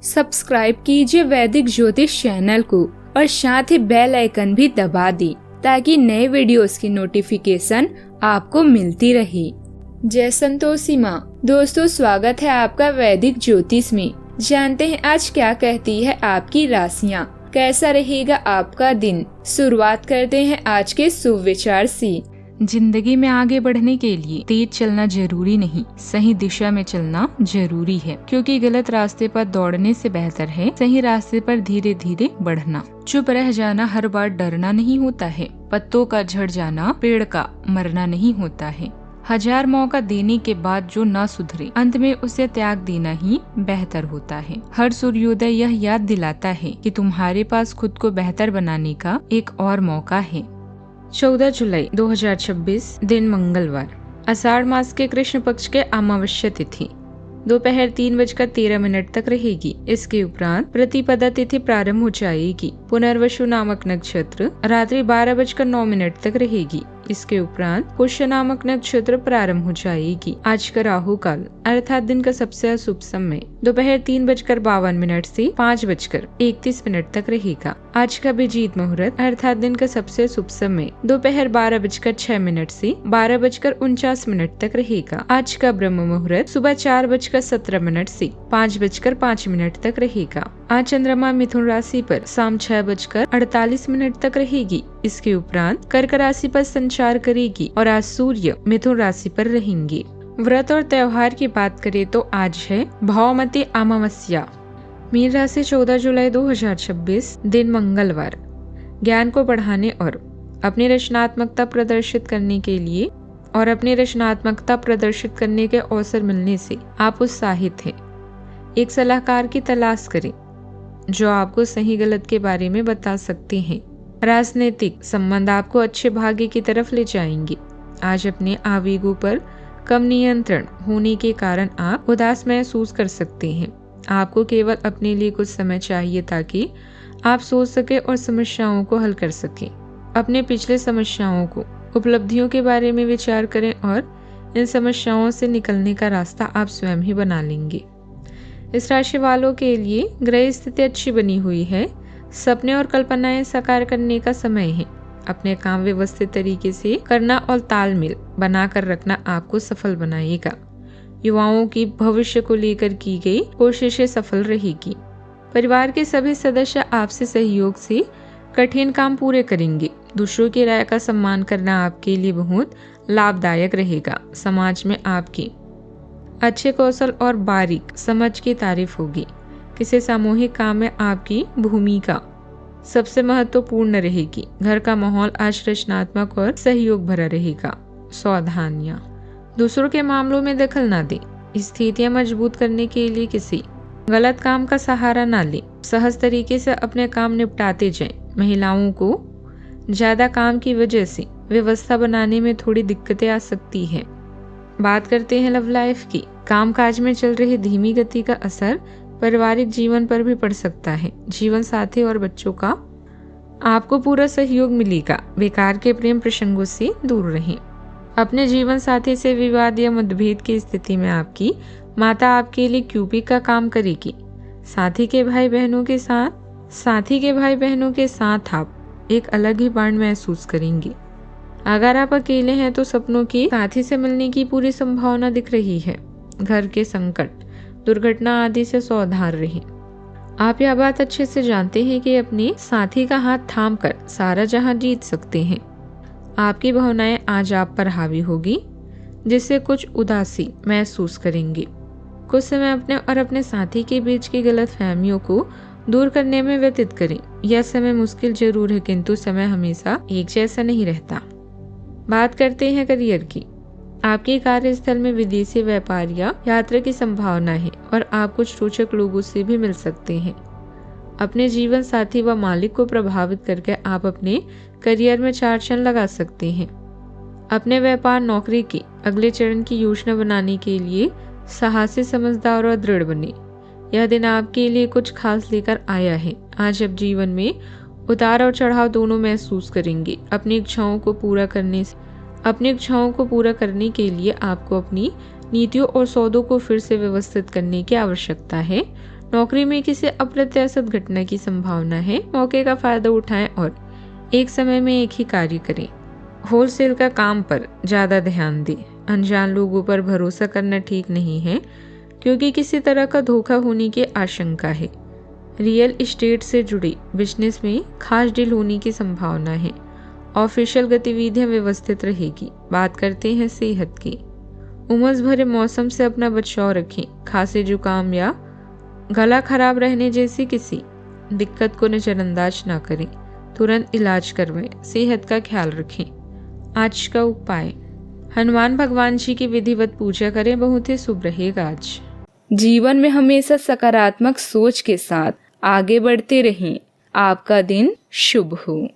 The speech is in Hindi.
सब्सक्राइब कीजिए वैदिक ज्योतिष चैनल को और साथ ही बेल आइकन भी दबा दी ताकि नए वीडियोस की नोटिफिकेशन आपको मिलती रहे। जय संतोषी माँ। दोस्तों, स्वागत है आपका वैदिक ज्योतिष में। जानते हैं आज क्या कहती है आपकी राशियाँ, कैसा रहेगा आपका दिन। शुरुआत करते हैं आज के शुभ विचार से। जिंदगी में आगे बढ़ने के लिए तेज चलना जरूरी नहीं, सही दिशा में चलना जरूरी है, क्योंकि गलत रास्ते पर दौड़ने से बेहतर है सही रास्ते पर धीरे धीरे बढ़ना। चुप रह जाना हर बार डरना नहीं होता है, पत्तों का झड़ जाना पेड़ का मरना नहीं होता है। 1000 मौका देने के बाद जो ना सुधरे, अंत में उसे त्याग देना ही बेहतर होता है। हर सूर्योदय यह याद दिलाता है कि तुम्हारे पास खुद को बेहतर बनाने का एक और मौका है। 14 जुलाई 2026 दिन मंगलवार, आषाढ़ मास के कृष्ण पक्ष के अमावस्या तिथि दोपहर 3:13 तक रहेगी। इसके उपरांत प्रतिपदा तिथि प्रारंभ हो जाएगी। पुनर्वसु नामक नक्षत्र रात्रि 12:09 तक रहेगी। इसके उपरांत पुष्य नामक नक्षत्र प्रारंभ हो जाएगी। आज का राहु काल अर्थात दिन का सबसे अशुभ समय दोपहर 3:52 से 5:31 तक रहेगा। आज का अभिजीत मुहूर्त अर्थात दिन का सबसे शुभ समय दोपहर 12:06 से 12:49 तक रहेगा। आज का ब्रह्म मुहूर्त सुबह 4:17 से 5:05 तक रहेगा। आज चंद्रमा मिथुन राशि पर शाम 6:48 तक रहेगी। इसके उपरांत कर्क राशि पर संचार करेगी और आज सूर्य मिथुन राशि पर रहेंगे। व्रत और त्योहार की बात करें तो आज है भौमती अमावस्या। मीन राशि 14 जुलाई 2026 दिन मंगलवार, ज्ञान को बढ़ाने और अपनी रचनात्मकता प्रदर्शित करने के अवसर मिलने से आप उत्साहित हैं। एक सलाहकार की तलाश करें जो आपको सही गलत के बारे में बता सकते हैं। राजनीतिक संबंध आपको अच्छे भाग्य की तरफ ले जाएंगे। आज अपने आवेगों पर कम नियंत्रण होने के कारण आप उदास महसूस कर सकते हैं। आपको केवल अपने लिए कुछ समय चाहिए ताकि आप सोच सके और समस्याओं को हल कर सके। अपने पिछले समस्याओं को उपलब्धियों के बारे में विचार करें और इन समस्याओं से निकलने का रास्ता आप स्वयं ही बना लेंगे। इस राशि वालों के लिए ग्रह स्थिति अच्छी बनी हुई है। सपने और कल्पनाएं साकार करने का समय है। अपने काम व्यवस्थित तरीके से करना और तालमेल बनाकर रखना आपको सफल बनाएगा। युवाओं की भविष्य को लेकर की गई कोशिशें सफल रहेगी। परिवार के सभी सदस्य आपसे सहयोग से कठिन काम पूरे करेंगे। दूसरों की राय का सम्मान करना आपके लिए बहुत लाभदायक रहेगा। समाज में आपकी अच्छे कौशल और बारीक समझ की तारीफ होगी। किसी सामूहिक काम में आपकी भूमिका सबसे महत्वपूर्ण रहेगी। घर का माहौल आज रचनात्मक और सहयोग भरा रहेगा। सावधानियां, दूसरों के मामलों में दखल न दें। स्थितियां मजबूत करने के लिए किसी गलत काम का सहारा न लें। सहज तरीके से अपने काम निपटाते जाएं। महिलाओं को ज्यादा काम की वजह से व्यवस्था बनाने में थोड़ी दिक्कतें आ सकती है। बात करते हैं लव लाइफ की। कामकाज में चल रही धीमी गति का असर पारिवारिक जीवन पर भी पड़ सकता है। जीवन साथी और बच्चों का आपको पूरा सहयोग मिलेगा। बेकार के प्रेम प्रसंगों से दूर रहें। अपने जीवन साथी से विवाद या मतभेद की स्थिति में आपकी माता आपके लिए क्यूपिक का काम करेगी। साथी के भाई बहनों के साथ आप एक अलग ही बॉन्ड महसूस करेंगे। अगर आप अकेले हैं तो सपनों की साथी से मिलने की पूरी संभावना दिख रही है। घर के संकट, दुर्घटना आदि से सावधान रहें। आप यह बात अच्छे से जानते हैं कि अपने साथी का हाथ थामकर सारा जहां जीत सकते हैं। आपकी भावनाएं आज आप पर हावी होगी, जिससे कुछ उदासी महसूस करेंगे। कुछ समय अपने साथी के बीच की गलतफहमियों को दूर करने में व्यतीत करें। यह समय मुश्किल जरूर है, किंतु समय हमेशा एक जैसा नहीं रहता। बात करते हैं करियर की। आपके कार्यस्थल में विदेशी व्यापार या यात्रा की संभावना है और आप कुछ रोचक लोगों से भी मिल सकते हैं। अपने जीवन साथी व मालिक को प्रभावित करके आप अपने करियर में 4 चांद लगा सकते हैं। अपने व्यापार नौकरी के अगले चरण की योजना बनाने के लिए साहसी, समझदार और दृढ़ बने। यह दिन आपके लिए कुछ खास लेकर आया है। आज आप जीवन में उतार और चढ़ाव दोनों महसूस करेंगे। अपनी इच्छाओं को पूरा करने के लिए आपको अपनी नीतियों और सौदों को फिर से व्यवस्थित करने की आवश्यकता है। नौकरी में किसी अप्रत्याशित घटना की संभावना है। मौके का फायदा उठाएं और एक समय में एक ही कार्य करें। होलसेल का काम पर ज्यादा ध्यान दें। अनजान लोगों पर भरोसा करना ठीक नहीं है, क्योंकि किसी तरह का धोखा होने की आशंका है। रियल एस्टेट से जुड़ी बिजनेस में खास डील होने की संभावना है। ऑफिशियल गतिविधियां व्यवस्थित रहेगी। बात करते हैं सेहत की। उमस भरे मौसम से अपना बचाव रखें। खांसी, जुकाम या गला खराब रहने जैसी किसी दिक्कत को नजरअंदाज ना करें। तुरंत इलाज करवाएं। सेहत का ख्याल रखें। आज का उपाय, हनुमान भगवान जी की विधिवत पूजा करें, बहुत ही शुभ रहेगा आज। जीवन में हमेशा सकारात्मक सोच के साथ आगे बढ़ते रहें। आपका दिन शुभ हो।